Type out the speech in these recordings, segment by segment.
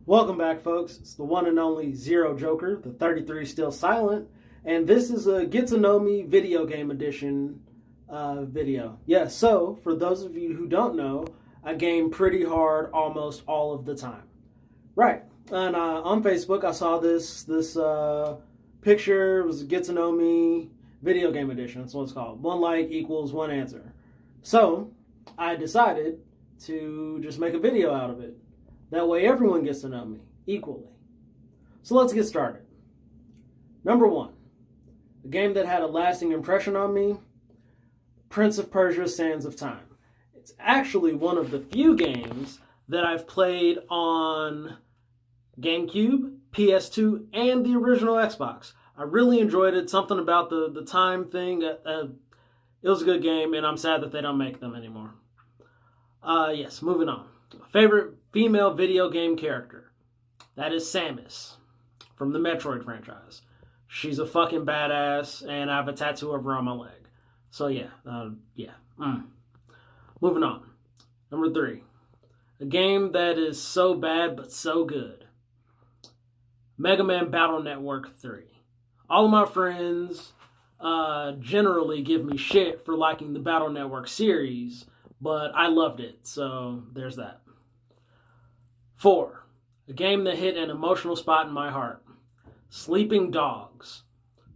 Welcome back, folks. It's the one and only Zero Joker, the 33 Still Silent, and this is a Get to Know Me video game edition video. Yeah, so for those of you who don't know, I game pretty hard almost all of the time. Right, and on Facebook I saw this picture. It was a Get to Know Me video game edition. That's what it's called. One like equals one answer. So I decided to just make a video out of it. That way everyone gets to know me equally. So let's get started. Number one, a game that had a lasting impression on me, Prince of Persia: Sands of Time. It's actually one of the few games that I've played on GameCube, PS2, and the original Xbox. I really enjoyed it. Something about the time thing. It was a good game, and I'm sad that they don't make them anymore. Yes, moving on. Favorite female video game character. That is Samus from the Metroid franchise. She's a fucking badass, and I have a tattoo of her on my leg. So yeah. Moving on. Number three. A game that is so bad but so good. Mega Man Battle Network 3. All of my friends generally give me shit for liking the Battle Network series, but I loved it, so there's that. 4. A game that hit an emotional spot in my heart. Sleeping Dogs.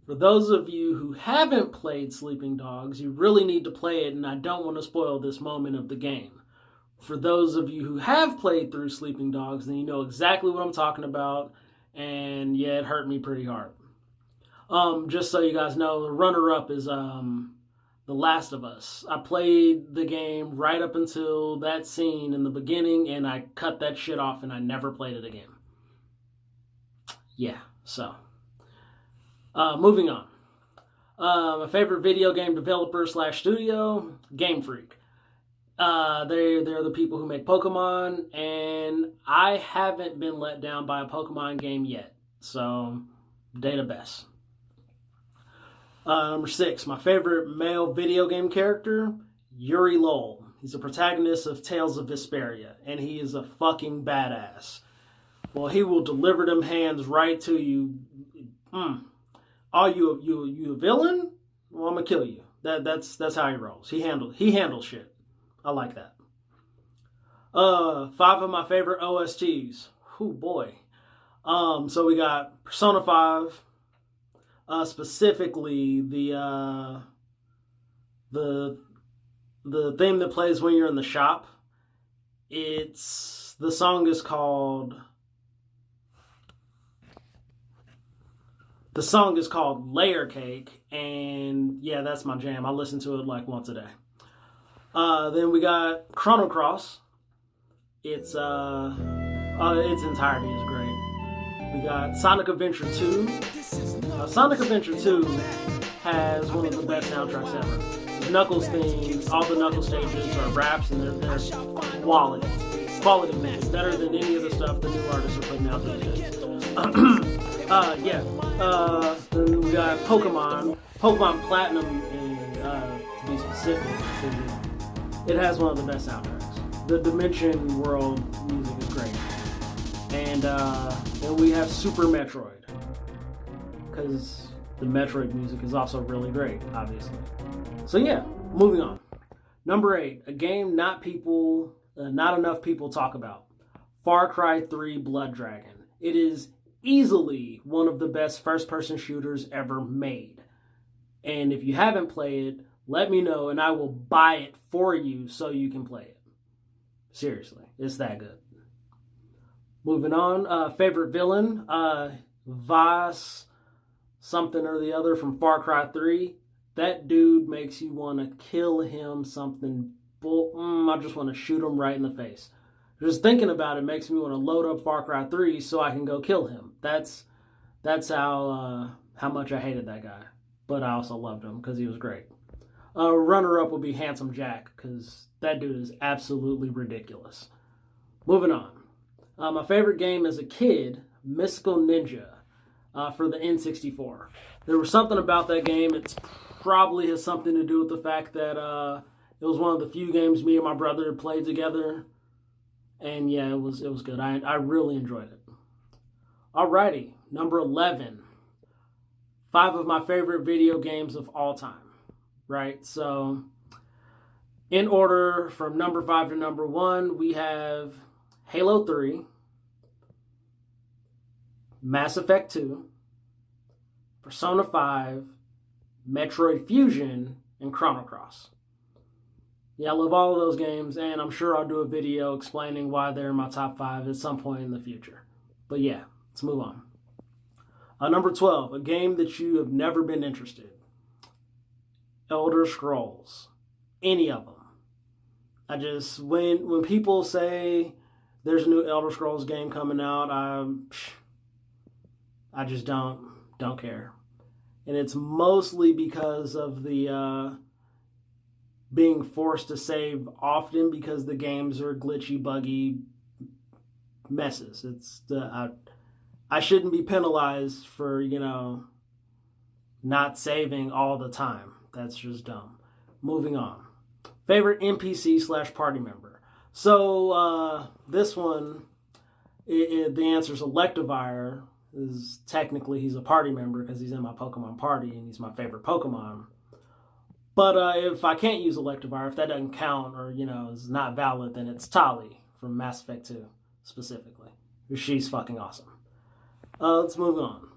For those of you who haven't played Sleeping Dogs, you really need to play it, and I don't want to spoil this moment of the game. For those of you who have played through Sleeping Dogs, then you know exactly what I'm talking about, and yeah, it hurt me pretty hard. Just so you guys know, the runner-up is The Last of Us. I played the game right up until that scene in the beginning, and I cut that shit off, and I never played it again. Yeah, so. Moving on. My favorite video game developer / studio, Game Freak. They're the people who make Pokemon, and I haven't been let down by a Pokemon game yet. So, they the best. Number 6, my favorite male video game character, Yuri Lowell. He's the protagonist of Tales of Vesperia, and he is a fucking badass. Well, he will deliver them hands right to you. Oh, you a villain? Well, I'm gonna kill you. That's how he rolls. He handles shit. I like that. 5 of my favorite OSTs. Oh boy. So we got Persona 5. Specifically the theme that plays when you're in the shop. The song is called Layer Cake, and yeah, that's my jam. I listen to it like once a day. Then we got Chrono Cross. Its entirety is great. We got Sonic Adventure 2. Sonic Adventure 2 has one of the best soundtracks ever. The Knuckles theme, all the Knuckles stages are raps, and they're quality music, better than any of the stuff the new artists are putting out these days. Then we got Pokemon Platinum, to be specific. It has one of the best soundtracks. The Dimension World music is great, and then we have Super Metroid, because the Metroid music is also really great, obviously. So yeah, moving on. Number 8, a game not enough people talk about. Far Cry 3 Blood Dragon. It is easily one of the best first-person shooters ever made. And if you haven't played it, let me know, and I will buy it for you so you can play it. Seriously, it's that good. Moving on, favorite villain, Voss something or the other from Far Cry 3. That dude makes you want to kill him something. I just want to shoot him right in the face. Just thinking about it makes me want to load up Far Cry 3 so I can go kill him. That's how much I hated that guy. But I also loved him because he was great. Runner-up would be Handsome Jack, because that dude is absolutely ridiculous. Moving on. My favorite game as a kid, Mystical Ninja. For the N64. There was something about that game. It probably has something to do with the fact that it was one of the few games me and my brother played together. And yeah, it was good. I really enjoyed it. Alrighty, number 11. 5 of my favorite video games of all time, right? So, in order from number 5 to number 1, we have Halo 3, Mass Effect 2, Persona 5, Metroid Fusion, and Chrono Cross. Yeah, I love all of those games, and I'm sure I'll do a video explaining why they're in my top 5 at some point in the future. But yeah, let's move on. Number 12, a game that you have never been interested. Elder Scrolls. Any of them. When people say there's a new Elder Scrolls game coming out, I just don't care. And it's mostly because of the being forced to save often because the games are glitchy, buggy messes. I shouldn't be penalized for, not saving all the time. That's just dumb. Moving on. Favorite NPC/party member. So this one, the answer is Electivire. Technically, he's a party member because he's in my Pokemon party and he's my favorite Pokemon. But if I can't use Electivire, if that doesn't count or, is not valid, then it's Tali from Mass Effect 2 specifically. She's fucking awesome. Let's move on.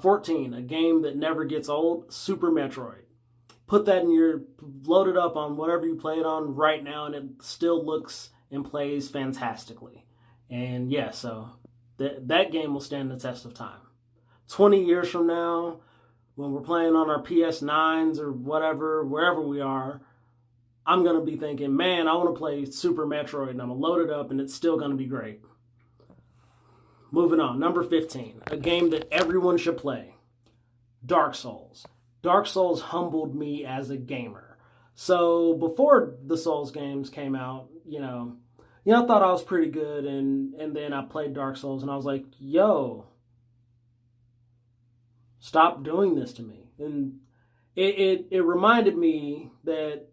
14, a game that never gets old, Super Metroid. Put that load it up on whatever you play it on right now, and it still looks and plays fantastically. And yeah, so that game will stand the test of time. 20 years from now, when we're playing on our PS9s or whatever, wherever we are, I'm going to be thinking, man, I want to play Super Metroid, and I'm going to load it up, and it's still going to be great. Moving on, number 15, a game that everyone should play, Dark Souls. Dark Souls humbled me as a gamer. So before the Souls games came out, I thought I was pretty good, and then I played Dark Souls, and I was like, yo, stop doing this to me. And it reminded me that,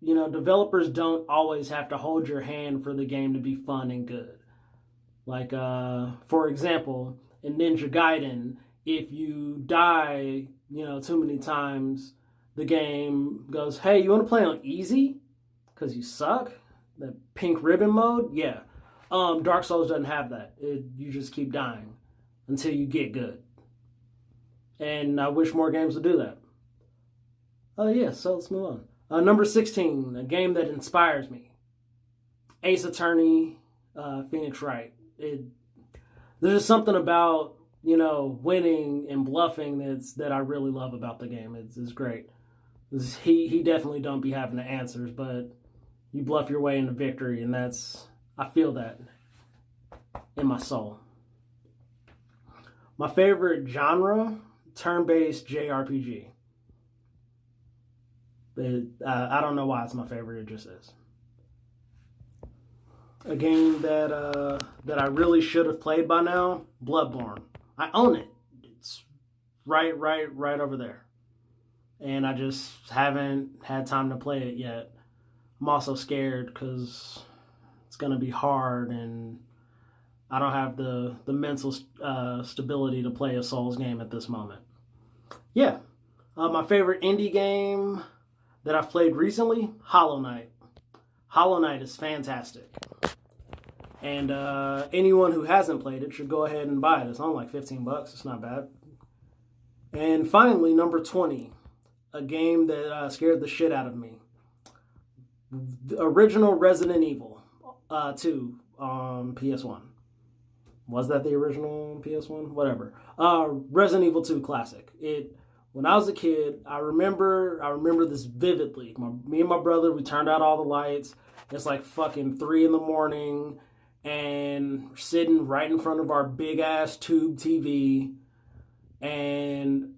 developers don't always have to hold your hand for the game to be fun and good. Like, for example, in Ninja Gaiden, if you die, too many times, the game goes, hey, you want to play on easy? Because you suck? The pink ribbon mode? Yeah. Dark Souls doesn't have that. You just keep dying until you get good. And I wish more games would do that. Yeah, so let's move on. Number 16, a game that inspires me. Ace Attorney, Phoenix Wright. There's just something about, winning and bluffing that I really love about the game. It's great. He definitely don't be having the answers, but you bluff your way into victory, and I feel that in my soul. My favorite genre, turn-based JRPG. I don't know why it's my favorite, it just is. A game that I really should have played by now, Bloodborne. I own it. It's right over there. And I just haven't had time to play it yet. I'm also scared because it's going to be hard and I don't have the mental stability to play a Souls game at this moment. Yeah. My favorite indie game that I've played recently, Hollow Knight. Hollow Knight is fantastic. And anyone who hasn't played it should go ahead and buy it. It's only like $15. It's not bad. And finally, number 20, a game that scared the shit out of me. The original Resident Evil 2 on PS1. Was that the original PS1? Whatever. Resident Evil 2 Classic. When I was a kid, I remember this vividly. Me and my brother, we turned out all the lights. It's like fucking 3 a.m. and we're sitting right in front of our big ass tube TV, and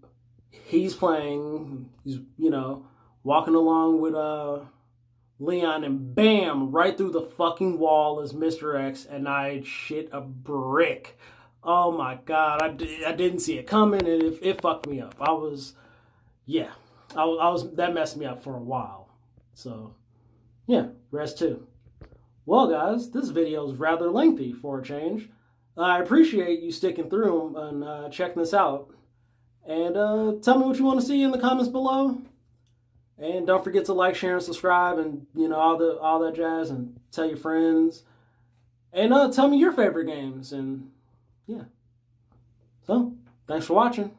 he's playing. He's walking along with Leon, and bam, right through the fucking wall is Mr. X, and I shit a brick. Oh my god, I didn't see it coming, and it fucked me up. That messed me up for a while. So, yeah, rest 2. Well, guys, this video is rather lengthy for a change. I appreciate you sticking through and checking this out. And tell me what you want to see in the comments below. And don't forget to like, share, and subscribe, and all that jazz. And tell your friends. And tell me your favorite games. And yeah. So thanks for watching.